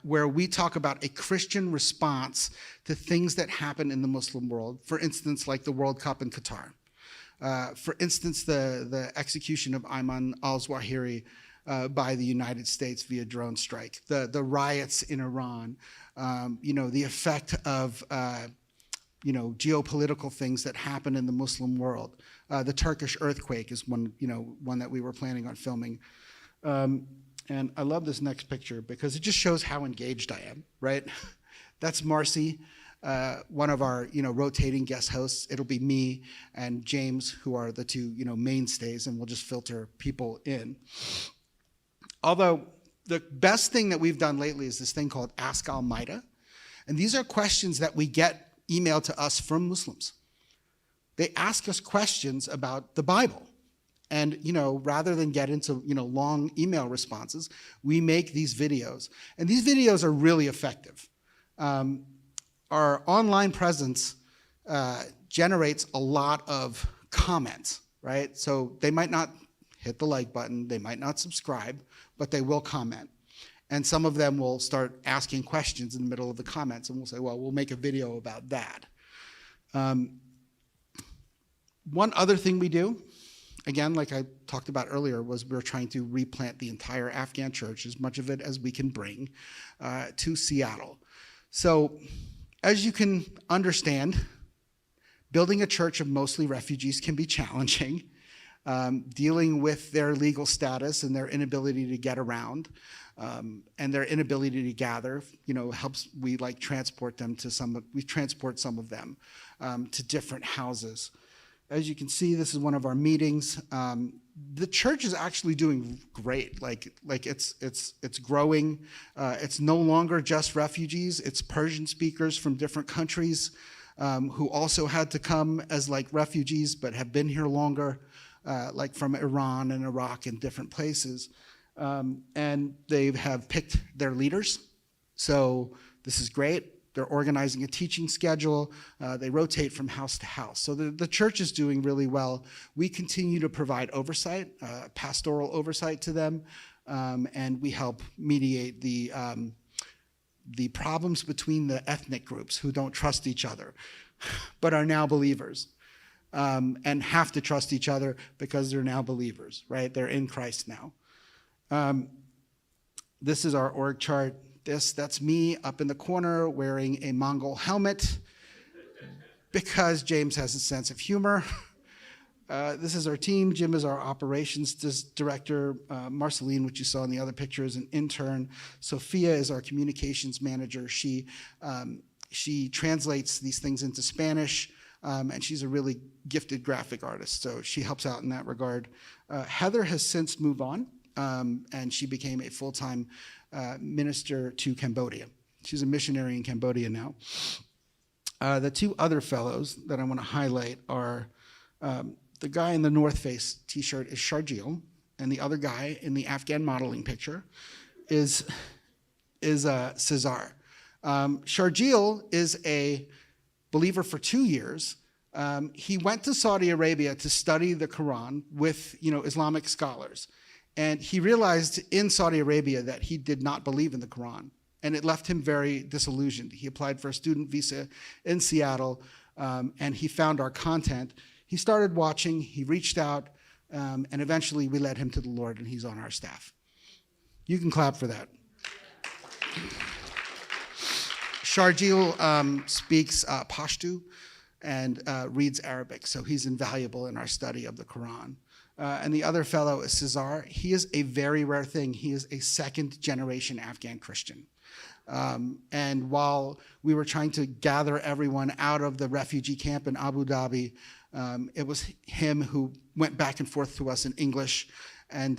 where we talk about a Christian response to things that happen in the Muslim world. For instance, like the World Cup in Qatar. For instance, the execution of Ayman al-Zawahiri by the United States via drone strike. The riots in Iran. The effect of geopolitical things that happen in the Muslim world. The Turkish earthquake is one that we were planning on filming. And I love this next picture because it just shows how engaged I am, right? That's Marcy, one of our, rotating guest hosts. It'll be me and James, who are the two, mainstays, and we'll just filter people in. Although the best thing that we've done lately is this thing called Ask Al-Maida. And these are questions that we get emailed to us from Muslims. They ask us questions about the Bible. And, rather than get into, long email responses, we make these videos. And these videos are really effective. Our online presence generates a lot of comments right? So they might not hit the like button, they might not subscribe, but they will comment. And some of them will start asking questions in the middle of the comments, and we'll say, well, we'll make a video about that. One other thing we do, again, like I talked about earlier, was we're trying to replant the entire Afghan church, as much of it as we can bring, to Seattle. So as you can understand, building a church of mostly refugees can be challenging. Dealing with their legal status and their inability to get around, and their inability to gather, helps. We transport them to we transport some of them to different houses. As you can see, this is one of our meetings. The church is actually doing great. It's growing. It's no longer just refugees. It's Persian speakers from different countries who also had to come as refugees but have been here longer. From Iran and Iraq and different places. And they have picked their leaders. So this is great. They're organizing a teaching schedule. They rotate from house to house. So the church is doing really well. We continue to provide oversight, pastoral oversight to them, and we help mediate the problems between the ethnic groups who don't trust each other, but are now believers. And have to trust each other because they're now believers, right? They're in Christ now. This is our org chart. That's me up in the corner wearing a Mongol helmet because James has a sense of humor. This is our team. Jim is our operations director. Marceline, which you saw in the other picture, is an intern. Sophia is our communications manager. She translates these things into Spanish. And she's a really gifted graphic artist, so she helps out in that regard. Heather has since moved on, and she became a full-time minister to Cambodia. She's a missionary in Cambodia now. The two other fellows that I want to highlight are the guy in the North Face t-shirt is Sharjeel, and the other guy in the Afghan modeling picture is Cesar. Sharjeel is a believer for 2 years. He went to Saudi Arabia to study the Quran with Islamic scholars. And he realized in Saudi Arabia that he did not believe in the Quran. And it left him very disillusioned. He applied for a student visa in Seattle, and he found our content. He started watching, he reached out, and eventually we led him to the Lord, and he's on our staff. You can clap for that. Sharjeel speaks Pashto and reads Arabic, so he's invaluable in our study of the Quran. And the other fellow is Cesar. He is a very rare thing. He is a second-generation Afghan Christian. And while we were trying to gather everyone out of the refugee camp in Abu Dhabi, it was him who went back and forth to us in English and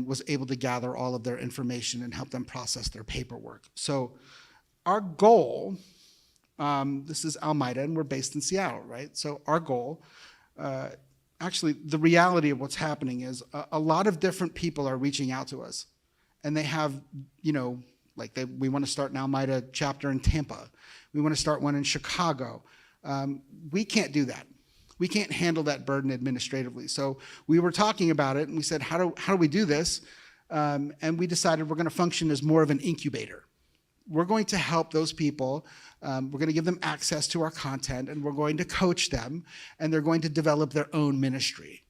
was able to gather all of their information and help them process their paperwork. So our goal, this is Almeida, and we're based in Seattle, right? So our goal, actually, the reality of what's happening is a lot of different people are reaching out to us. And they have, we want to start an Almeida chapter in Tampa. We want to start one in Chicago. We can't do that. We can't handle that burden administratively. So we were talking about it, and we said, how do we do this? And we decided we're going to function as more of an incubator. We're going to help those people. We're going to give them access to our content, and we're going to coach them, and they're going to develop their own ministry.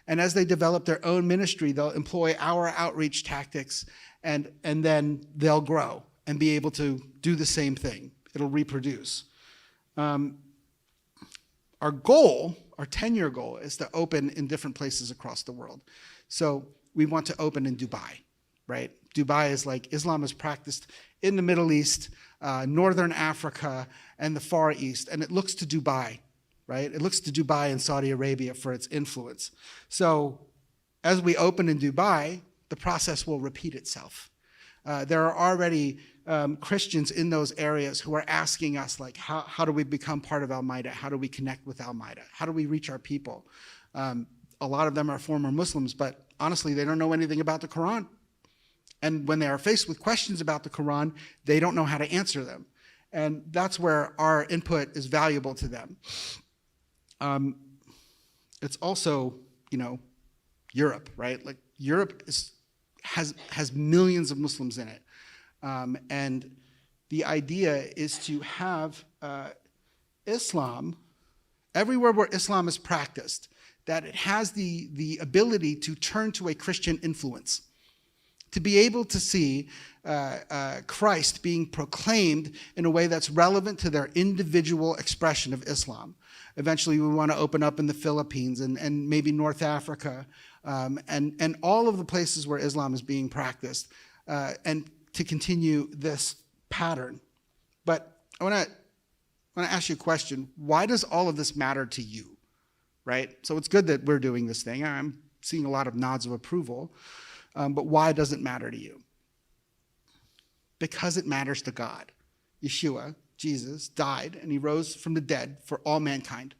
And as they develop their own ministry, they'll employ our outreach tactics, and then they'll grow and be able to do the same thing. It'll reproduce. Our goal, our 10-year goal, is to open in different places across the world. So we want to open in Dubai, right? Dubai is Islam is practiced in the Middle East, Northern Africa, and the Far East, and it looks to Dubai, right? It looks to Dubai and Saudi Arabia for its influence. So as we open in Dubai, the process will repeat itself. There are already Christians in those areas who are asking us, how do we become part of Almeida? How do we connect with Almeida? How do we reach our people? A lot of them are former Muslims, but honestly, they don't know anything about the Quran. And when they are faced with questions about the Quran, they don't know how to answer them. And that's where our input is valuable to them. It's also, Europe, right? Like Europe has millions of Muslims in it. And the idea is to have Islam, everywhere where Islam is practiced, that it has the ability to turn to a Christian influence, to be able to see Christ being proclaimed in a way that's relevant to their individual expression of Islam. Eventually, we want to open up in the Philippines and maybe North Africa, and all of the places where Islam is being practiced, and to continue this pattern. But I want to ask you a question. Why does all of this matter to you, right? So it's good that we're doing this thing. I'm seeing a lot of nods of approval. But why does it matter to you? Because it matters to God. Yeshua, Jesus, died and he rose from the dead for all mankind.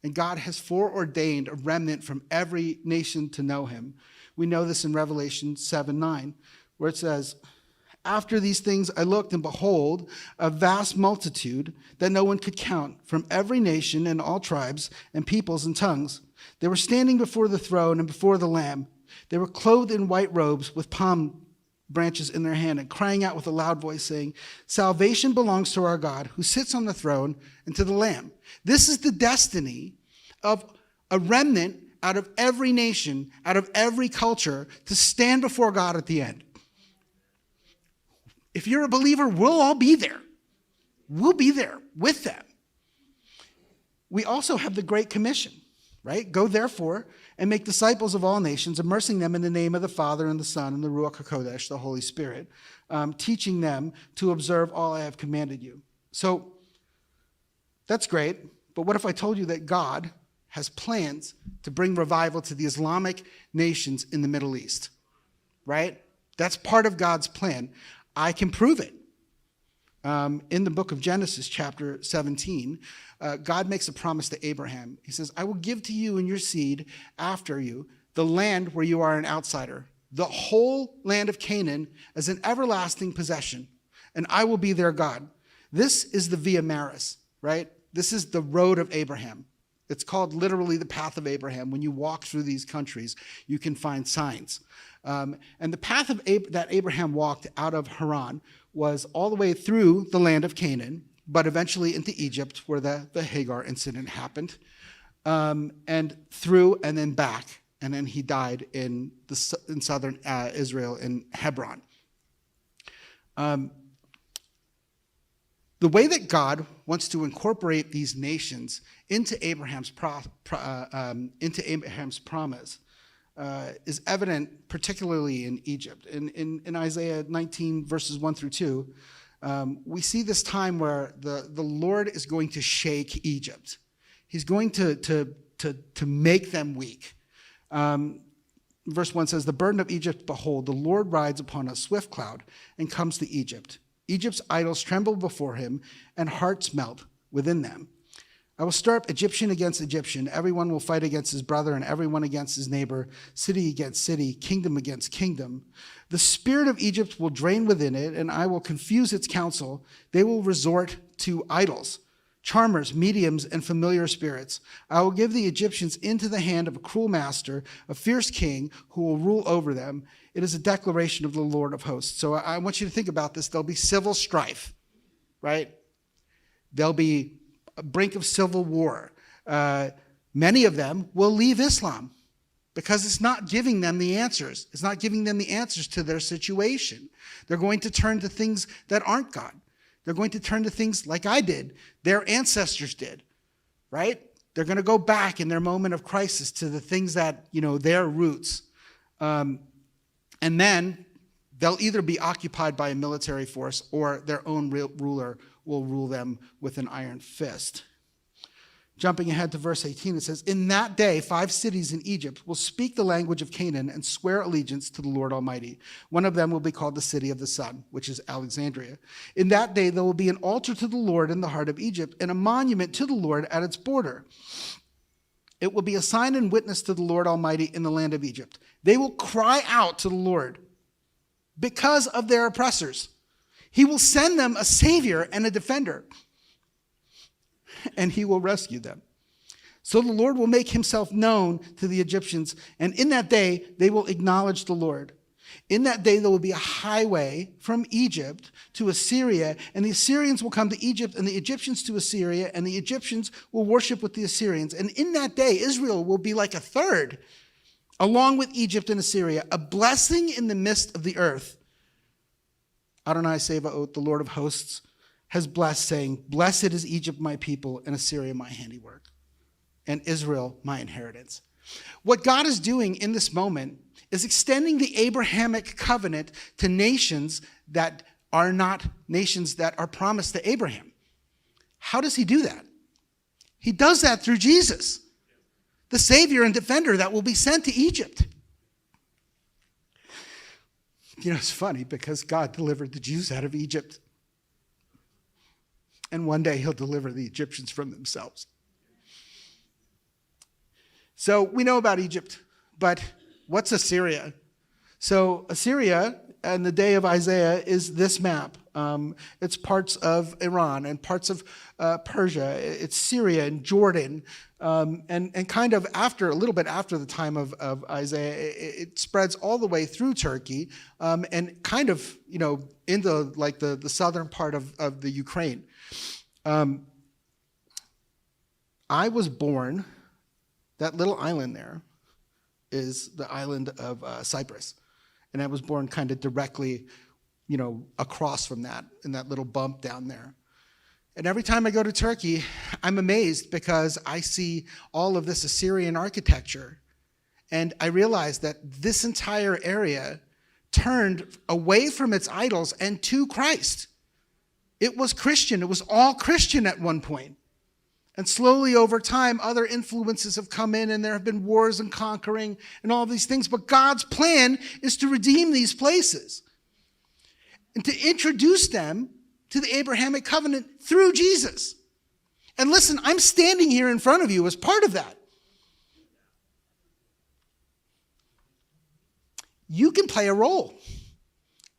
And God has foreordained a remnant from every nation to know him. We know this in Revelation 7:9, where it says, "After these things I looked, and behold, a vast multitude that no one could count, from every nation and all tribes and peoples and tongues. They were standing before the throne and before the Lamb. They were clothed in white robes with palm branches in their hand and crying out with a loud voice saying, 'Salvation belongs to our God who sits on the throne and to the Lamb.'" This is the destiny of a remnant out of every nation, out of every culture, to stand before God at the end. If you're a believer, we'll all be there. We'll be there with them. We also have the Great Commission, right? "Go therefore and make disciples of all nations, immersing them in the name of the Father and the Son and the Ruach HaKodesh, the Holy Spirit, teaching them to observe all I have commanded you." So that's great, but what if I told you that God has plans to bring revival to the Islamic nations in the Middle East, right? That's part of God's plan. I can prove it. In the book of Genesis, chapter 17, God makes a promise to Abraham. He says, "I will give to you and your seed after you the land where you are an outsider, the whole land of Canaan as an everlasting possession, and I will be their God." This is the Via Maris, right? This is the road of Abraham. It's called literally the path of Abraham. When you walk through these countries, you can find signs. And the path that Abraham walked out of Haran was all the way through the land of Canaan, but eventually into Egypt, where the Hagar incident happened, and through and then back. And then he died in southern Israel in Hebron. The way that God wants to incorporate these nations into Abraham's promise is evident particularly in Egypt. In Isaiah 19, verses 1 through 2, we see this time where the Lord is going to shake Egypt. He's going to make them weak. Verse 1 says, "The burden of Egypt, behold, the Lord rides upon a swift cloud and comes to Egypt. Egypt's idols tremble before him, and hearts melt within them. I will stir up Egyptian against Egyptian. Everyone will fight against his brother, and everyone against his neighbor, city against city, kingdom against kingdom. The spirit of Egypt will drain within it, and I will confuse its counsel. They will resort to idols, charmers, mediums, and familiar spirits. I will give the Egyptians into the hand of a cruel master, a fierce king who will rule over them. It is a declaration of the Lord of hosts." So I want you to think about this. There'll be civil strife, right? There'll be a brink of civil war. Many of them will leave Islam because it's not giving them the answers. It's not giving them the answers to their situation. They're going to turn to things that aren't God. They're going to turn to things like I did, their ancestors did, right? They're going to go back in their moment of crisis to the things that, their roots. And then they'll either be occupied by a military force or their own ruler will rule them with an iron fist. Jumping ahead to verse 18, it says, "In that day, 5 cities in Egypt will speak the language of Canaan and swear allegiance to the Lord Almighty. One of them will be called the City of the Sun, which is Alexandria. In that day, there will be an altar to the Lord in the heart of Egypt and a monument to the Lord at its border. It will be a sign and witness to the Lord Almighty in the land of Egypt. They will cry out to the Lord because of their oppressors. He will send them a savior and a defender, and he will rescue them." So the Lord will make himself known to the Egyptians, and in that day they will acknowledge the Lord. In that day there will be a highway from Egypt to Assyria, and the Assyrians will come to Egypt, and the Egyptians to Assyria, and the Egyptians will worship with the Assyrians. And in that day Israel will be like a third, along with Egypt and Assyria, a blessing in the midst of the earth. Adonai Sevaot, the Lord of hosts, has blessed, saying, "Blessed is Egypt, my people, and Assyria, my handiwork, and Israel, my inheritance." What God is doing in this moment is extending the Abrahamic covenant to nations that are not nations that are promised to Abraham. How does he do that? He does that through Jesus, the Savior and defender that will be sent to Egypt. You know, it's funny because God delivered the Jews out of Egypt. And one day he'll deliver the Egyptians from themselves. So we know about Egypt, but what's Assyria? So Assyria, in the day of Isaiah, is this map. It's parts of Iran and parts of Persia. It's Syria and Jordan. And kind of after, a little bit after the time of Isaiah, it spreads all the way through Turkey and kind of, you know, into like the southern part of the Ukraine. I was born, that little island there is the island of Cyprus. And I was born kind of directly, you know, across from that, in that little bump down there. And every time I go to Turkey, I'm amazed because I see all of this Assyrian architecture. And I realize that this entire area turned away from its idols and to Christ. It was Christian. It was all Christian at one point. And slowly over time, other influences have come in, and there have been wars and conquering and all these things. But God's plan is to redeem these places and to introduce them to the Abrahamic covenant through Jesus. And listen, I'm standing here in front of you as part of that. You can play a role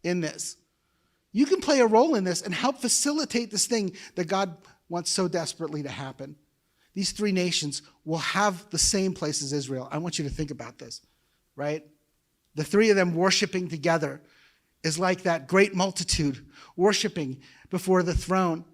in this. You can play a role in this and help facilitate this thing that God wants so desperately to happen. These three nations will have the same place as Israel. I want you to think about this, right? The three of them worshiping together is like that great multitude worshiping before the throne,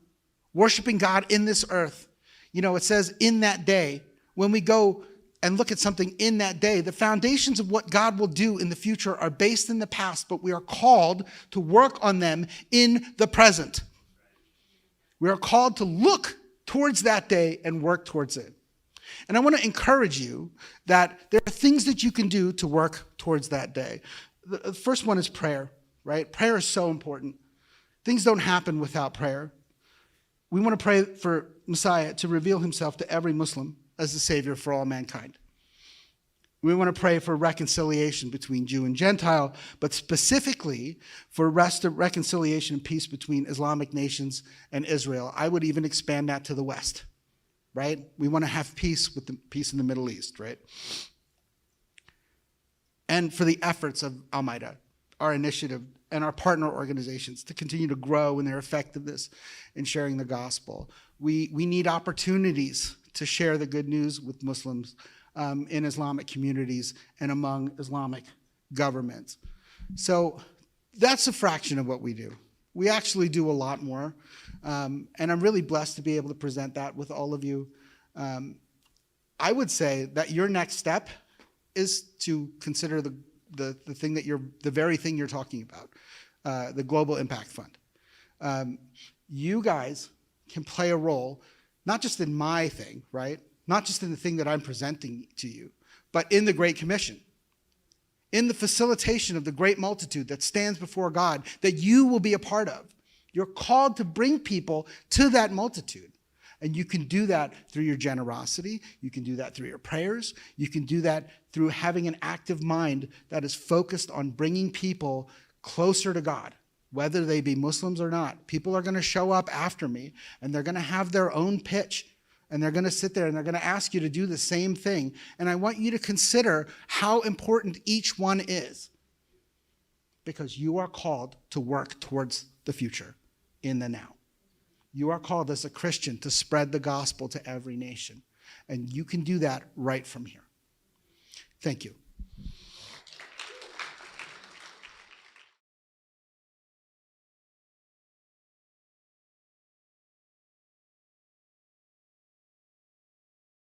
worshiping God in this earth. You know, it says in that day, when we go and look at something in that day, the foundations of what God will do in the future are based in the past, but we are called to work on them in the present. We are called to look towards that day and work towards it. And I want to encourage you that there are things that you can do to work towards that day. The first one is prayer, right? Prayer is so important. Things don't happen without prayer. We want to pray for Messiah to reveal himself to every Muslim as the Savior for all mankind. We want to pray for reconciliation between Jew and Gentile, but specifically for reconciliation and peace between Islamic nations and Israel. I would even expand that to the West, right? We want to have peace in the Middle East, right? And for the efforts of Al-Maida, our initiative, and our partner organizations to continue to grow in their effectiveness in sharing the gospel. We need opportunities to share the good news with Muslims in Islamic communities and among Islamic governments. So that's a fraction of what we do. We actually do a lot more, and I'm really blessed to be able to present that with all of you. I would say that your next step is to consider the thing that the very thing you're talking about, the Global Impact Fund. You guys can play a role, not just in my thing, right? Not just in the thing that I'm presenting to you, but in the Great Commission, in the facilitation of the great multitude that stands before God that you will be a part of. You're called to bring people to that multitude. And you can do that through your generosity. You can do that through your prayers. You can do that through having an active mind that is focused on bringing people closer to God, whether they be Muslims or not. People are going to show up after me, and they're going to have their own pitch. And they're going to sit there and they're going to ask you to do the same thing. And I want you to consider how important each one is, because you are called to work towards the future in the now. You are called as a Christian to spread the gospel to every nation. And you can do that right from here. Thank you.